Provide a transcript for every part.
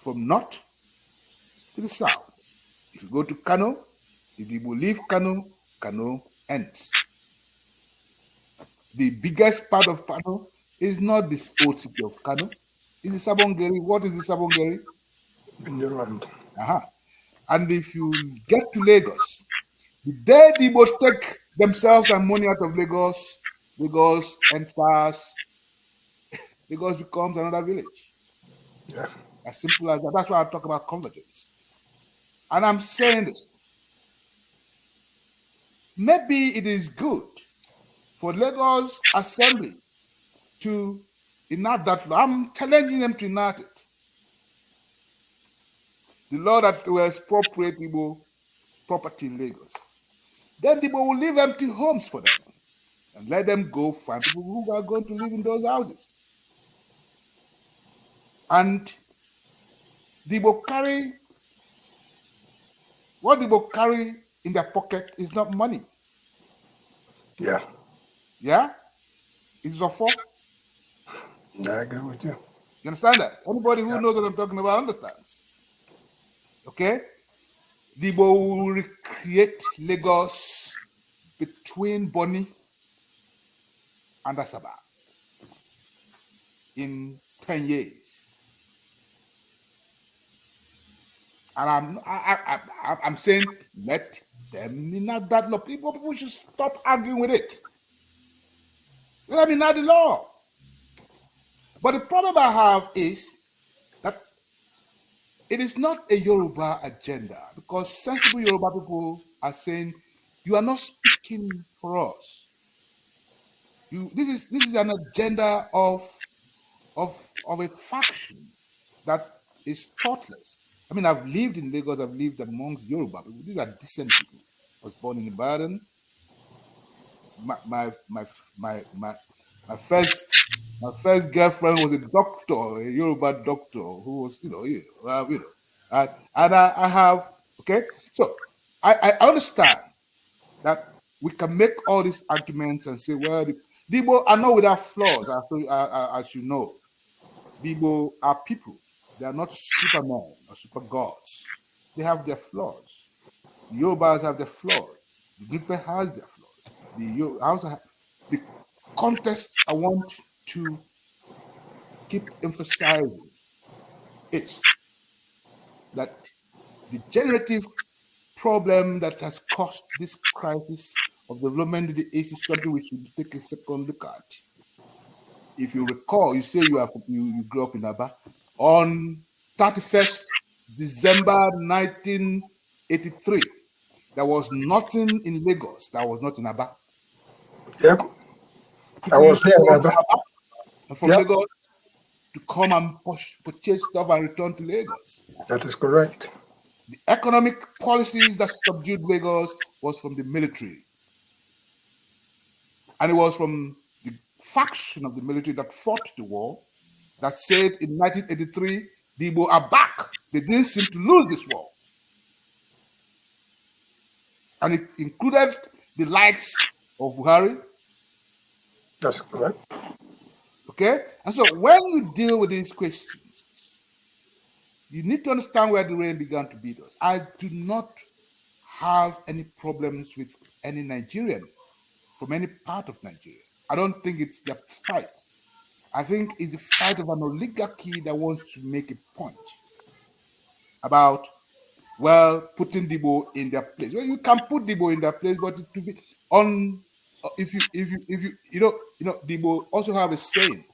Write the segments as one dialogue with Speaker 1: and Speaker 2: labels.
Speaker 1: from north to the south. If you go to Kano, if the Igbo leave Kano, Kano ends. The biggest part of Kano is not this old city of Kano. It's the Sabongeri. What is the Sabongeri?
Speaker 2: In your land.
Speaker 1: And if you get to Lagos, the day the Igbo take themselves and money out of Lagos, Lagos enters, Lagos becomes another village.
Speaker 2: Yeah.
Speaker 1: As simple as that. That's why I talk about convergence. And I'm saying this. Maybe it is good for Lagos Assembly to enact that law. I'm challenging them to enact it. The law that will expropriate Igbo property in Lagos. Then Igbo will leave empty homes for them and let them go find people who are going to live in those houses. And the Igbo carry, what the Igbo carry in their pocket is not money.
Speaker 2: Yeah.
Speaker 1: Yeah? It's a fork.
Speaker 2: I agree with you.
Speaker 1: You understand that? Anybody who knows what I'm talking about understands. Okay? The Igbo will recreate Lagos between Bonny and Asaba in 10 years. And I'm saying let them enact that law. People should stop arguing with it. Let them enact the law. But the problem I have is that it is not a Yoruba agenda, because sensible Yoruba people are saying you are not speaking for us. This is an agenda of a faction that is thoughtless. I mean, I've lived in Lagos. I've lived amongst Yoruba people. These are decent people. I was born in Ibadan. My first girlfriend was a doctor, a Yoruba doctor who was, and I have, okay. So I understand that we can make all these arguments and say, well, the Igbo are not without flaws, as you know. The Igbo are people. They are not supermen or super gods. They have their flaws. The Yorubas have their flaws. The Igbo has their flaws. The context I want to keep emphasizing is that the generative problem that has caused this crisis of development in the East is something we should take a second look at. If you recall, you say you grew up in Aba. On 31st December 1983, there was nothing in Lagos that was not in Aba.
Speaker 2: Yeah. I was there in Aba.
Speaker 1: And from Lagos to come and purchase stuff and return to Lagos.
Speaker 2: That is correct.
Speaker 1: The economic policies that subdued Lagos was from the military. And it was from the faction of the military that fought the war that said in 1983, the Igbo are back. They didn't seem to lose this war. And it included the likes of Buhari.
Speaker 2: That's correct.
Speaker 1: Okay? And so when you deal with these questions, you need to understand where the rain began to beat us. I do not have any problems with any Nigerian from any part of Nigeria. I don't think it's their fight. I think it's the fight of an oligarchy that wants to make a point about, well, putting Igbo in their place. Well, you can put Igbo in their place, but it to be on. If you Igbo also have a saying: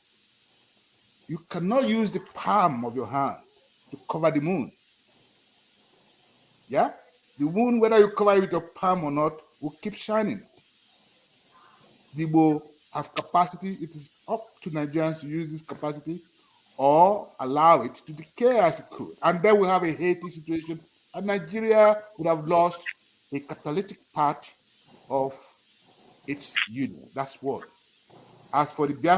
Speaker 1: you cannot use the palm of your hand to cover the moon. Yeah, the moon, whether you cover it with your palm or not, will keep shining. Igbo have capacity. It is up to Nigerians to use this capacity or allow it to decay as it could. And then we have a Haiti situation, and Nigeria would have lost a catalytic part of its union. That's one. As for the